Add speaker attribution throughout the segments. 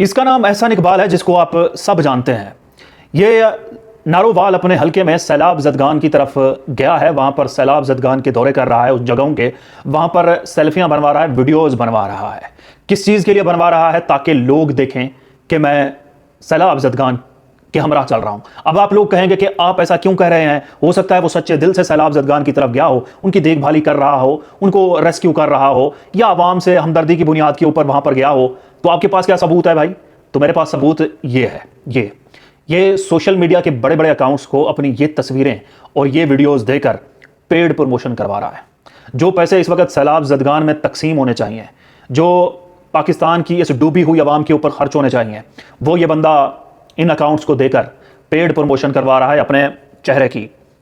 Speaker 1: इसका नाम एहसान इकबाल है, जिसको आप सब जानते हैं। ये नारोवाल अपने हलके में सैलाब ज़दगान की तरफ गया है, वहाँ पर सैलाब ज़दगान के दौरे कर रहा है, उस जगहों के वहाँ पर सेल्फियाँ बनवा रहा है, वीडियोज़ बनवा रहा है। किस चीज़ के लिए बनवा रहा है? ताकि लोग देखें कि मैं सैलाब ज़दगान के हमरा चल रहा हूँ। अब आप लोग कहेंगे कि आप ऐसा क्यों कह रहे हैं? हो सकता है वो सच्चे दिल से सैलाब ज़दगान की तरफ गया हो, उनकी देखभाली कर रहा हो, उनको रेस्क्यू कर रहा हो, या आवाम से हमदर्दी की बुनियाद के ऊपर वहाँ पर गया हो। तो आपके पास क्या सबूत है भाई? तो मेरे पास सबूत ये है। ये सोशल मीडिया के बड़े बड़े अकाउंट्स को अपनी ये तस्वीरें और ये वीडियोस देकर पेड प्रमोशन करवा रहा है। जो पैसे इस वक्त सैलाब ज़दगान में तकसीम होने चाहिए, जो पाकिस्तान की इस डूबी हुई आवाम के ऊपर खर्च होने चाहिए, वो ये बंदा इन अकाउंट्स को देकर पेड प्रमोशन करवा रहा है अपने चेहरे की,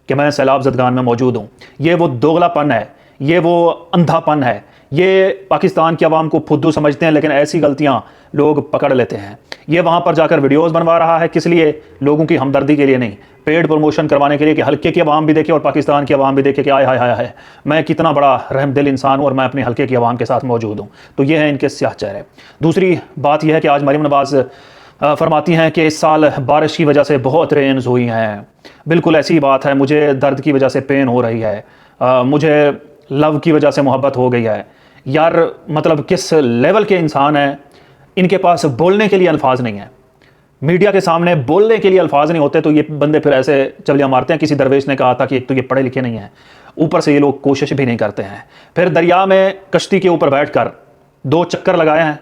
Speaker 1: कि मैं सैलाब ज़दगान में मौजूद हूँ। ये वो दोगलापन है, ये वो अंधापन है। ये पाकिस्तान की आवाम को फुद्दू समझते हैं, लेकिन ऐसी गलतियाँ लोग पकड़ लेते हैं। ये वहाँ पर जाकर वीडियोस बनवा रहा है, किस लिए? लोगों की हमदर्दी के लिए नहीं, पेड प्रमोशन करवाने के लिए, कि हल्के की आवाम भी देखे और पाकिस्तान की आवाम भी देखे कि आय हाय हाय हाय, मैं कितना बड़ा रहमदिल इंसान हूँ और मैं अपने हल्के की आवाम के साथ मौजूद हूँ। तो ये है इनके स्याह चेहरे। दूसरी बात यह है कि आज मरीम नवाज़ फरमाती हैं कि इस साल बारिश की वजह से बहुत रेन्स हुई हैं। बिल्कुल ऐसी बात है। मुझे दर्द की वजह से पेन हो रही है, मुझे लव की वजह से मोहब्बत हो गई है। यार मतलब किस लेवल के इंसान हैं? इनके पास बोलने के लिए अल्फाज नहीं है, मीडिया के सामने बोलने के लिए अल्फाज नहीं होते, तो ये बंदे फिर ऐसे चवलियाँ मारते हैं। किसी दरवेश ने कहा था कि एक तो ये पढ़े लिखे नहीं हैं, ऊपर से ये लोग कोशिश भी नहीं करते हैं। फिर दरिया में कश्ती के ऊपर बैठकर 2 चक्कर लगाए हैं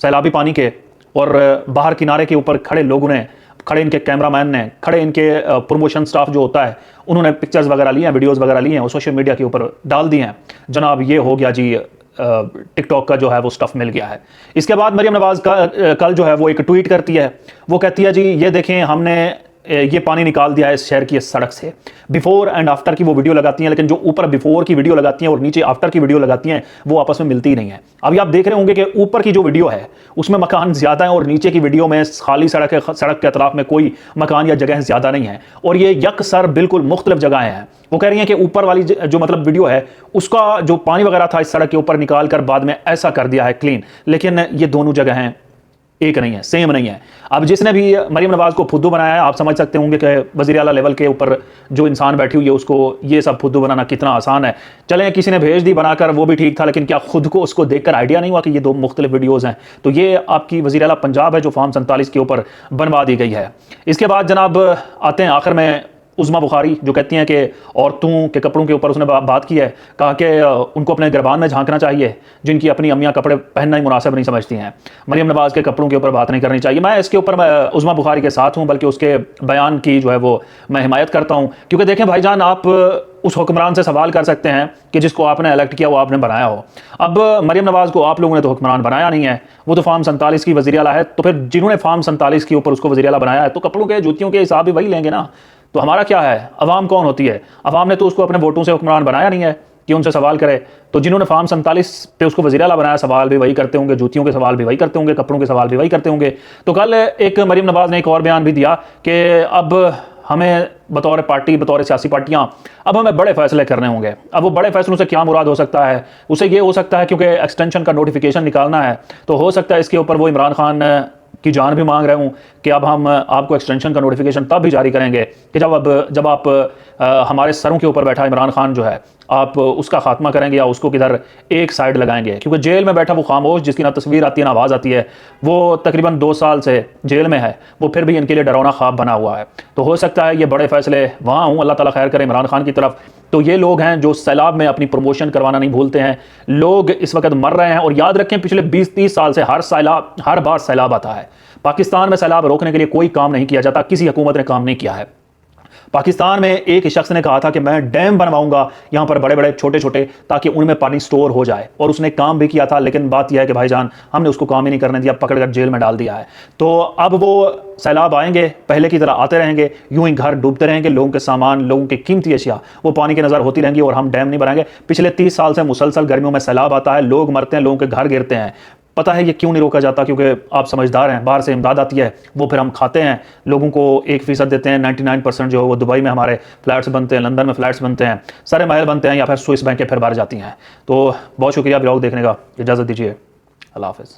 Speaker 1: सैलाबी पानी के, और बाहर किनारे के ऊपर खड़े लोगों ने, खड़े इनके कैमरामैन ने, खड़े इनके प्रमोशन स्टाफ जो होता है, उन्होंने पिक्चर्स वगैरह लिए हैं, वीडियोस वगैरह लिए हैं और सोशल मीडिया के ऊपर डाल दिए हैं। जनाब ये हो गया जी, टिकटॉक का जो है वो स्टफ मिल गया है। इसके बाद मरीम नवाज़ का कल जो है वो एक ट्वीट करती है, वो कहती है जी ये देखें हमने ये पानी निकाल दिया है इस शहर की इस सड़क से। बिफोर एंड आफ्टर की वो वीडियो लगाती हैं, लेकिन जो ऊपर बिफोर की वीडियो लगाती हैं और नीचे आफ्टर की वीडियो लगाती हैं वो आपस में मिलती ही नहीं है। अभी आप देख रहे होंगे कि ऊपर की जो वीडियो है उसमें मकान ज़्यादा है और नीचे की वीडियो में खाली सड़क है, सड़क के अतराफ में कोई मकान या जगह ज़्यादा नहीं है, और ये यकसर बिल्कुल मुख्तलिफ जगहें हैं। वो कह रही हैं कि ऊपर वाली जो मतलब वीडियो है उसका जो पानी वगैरह था इस सड़क के ऊपर निकाल कर बाद में ऐसा कर दिया है क्लीन, लेकिन ये दोनों जगहें एक नहीं है, सेम नहीं है। अब जिसने भी मरीम नवाज़ को फुद्दू बनाया है, आप समझ सकते होंगे कि वज़ीर आला लेवल के ऊपर जो इंसान बैठी हुई है उसको ये सब फुद्दू बनाना कितना आसान है। चलें किसी ने भेज दी बनाकर, वो भी ठीक था, लेकिन क्या खुद को उसको देखकर आइडिया नहीं हुआ कि ये 2 मुख्तलिफ वीडियोज़ हैं? तो ये आपकी वज़ीर आला पंजाब है जो फॉर्म 47 के ऊपर बनवा दी गई है। इसके बाद जनाब आते हैं आखिर में उज़्मा बुखारी, जो कहती हैं कि औरतों के कपड़ों के ऊपर उसने बात की है, कहा कि उनको अपने गिरबान में झांकना चाहिए, जिनकी अपनी अम्मियाँ कपड़े पहनना ही मुनासिब नहीं समझती हैं। मरीम नवाज़ के कपड़ों के ऊपर बात नहीं करनी चाहिए। मैं इसके ऊपर उज़्मा बुखारी के साथ हूँ, बल्कि उसके बयान की जो है वो मैं हिमायत करता हूँ। क्योंकि देखें भाईजान, आप उस हुक्मरान से सवाल कर सकते हैं कि जिसको आपने इलेक्ट किया वो आपने बनाया हो। अब मरीम नवाज़ को आप लोगों ने तो हुक्मरान बनाया नहीं है, वो तो फॉर्म 47 की वज़ीर आला है। तो फिर जिन्होंने फॉर्म 47 के ऊपर उसको वज़ीर आला बनाया है, तो कपड़ों के जूतियों के हिसाब भी वही लेंगे ना। तो हमारा क्या है? अवाम कौन होती है? अवाम ने तो उसको अपने वोटों से हुक्मरान बनाया नहीं है कि उनसे सवाल करे। तो जिन्होंने फॉर्म 47 पे उसको वज़ीर आला बनाया, सवाल भी वही करते होंगे, जूतियों के सवाल भी वही करते होंगे, कपड़ों के सवाल भी वही करते होंगे। तो कल एक मरीम नवाज़ ने एक और बयान भी दिया कि अब हमें बतौर पार्टी, बतौर सियासी पार्टियां, अब हमें बड़े फैसले करने होंगे। अब वो बड़े फैसलों से क्या मुराद हो सकता है? उसे ये हो सकता है क्योंकि एक्सटेंशन का नोटिफिकेशन निकालना है, तो हो सकता है इसके ऊपर वो इमरान खान की जान भी मांग रहे हूँ कि अब हम आपको एक्सटेंशन का नोटिफिकेशन तब भी जारी करेंगे कि जब आप हमारे सरों के ऊपर बैठा इमरान खान जो है, आप उसका खात्मा करेंगे या उसको किधर एक साइड लगाएंगे। क्योंकि जेल में बैठा वो खामोश, जिसकी ना तस्वीर आती है ना आवाज़ आती है, वो तकरीबन 2 साल से जेल में है, वो फिर भी इनके लिए डरावना ख्वाब बना हुआ है। तो हो सकता है ये बड़े फैसले वहाँ हूँ, अल्लाह ताला खैर करे इमरान खान की तरफ। तो ये लोग हैं जो सैलाब में अपनी प्रमोशन करवाना नहीं भूलते हैं। लोग इस वक्त मर रहे हैं, और याद रखें पिछले 20-30 साल से हर बार सैलाब आता है। पाकिस्तान में सैलाब रोकने के लिए कोई काम नहीं किया जाता, किसी हुकूमत ने काम नहीं किया है। पाकिस्तान में एक शख्स ने कहा था कि मैं डैम बनवाऊंगा यहाँ पर बड़े बड़े छोटे छोटे, ताकि उनमें पानी स्टोर हो जाए, और उसने काम भी किया था। लेकिन बात यह है कि भाईजान, हमने उसको काम ही नहीं करने दिया, पकड़कर जेल में डाल दिया है। तो अब वो सैलाब आएंगे, पहले की तरह आते रहेंगे, यूं ही घर डूबते रहेंगे, लोगों के सामान, लोगों की कीमती अशिया वो पानी की नज़र होती रहेंगी, और हम डैम नहीं बनाएंगे। पिछले 30 साल से मुसलसल गर्मियों में सैलाब आता है, लोग मरते हैं, लोगों के घर गिरते हैं। पता है ये क्यों नहीं रोका जाता? क्योंकि आप समझदार हैं, बाहर से इमदाद आती है, वो फिर हम खाते हैं, लोगों को 1% देते हैं, 99% जो है वो दुबई में हमारे फ्लैट्स बनते हैं, लंदन में फ्लैट्स बनते हैं, सारे महल बनते हैं, या फिर स्विस बैंक के फिर बाहर जाती हैं। तो बहुत शुक्रिया ब्लॉग देखने का, इजाज़त दीजिए, अल्लाह हाफ़िज़।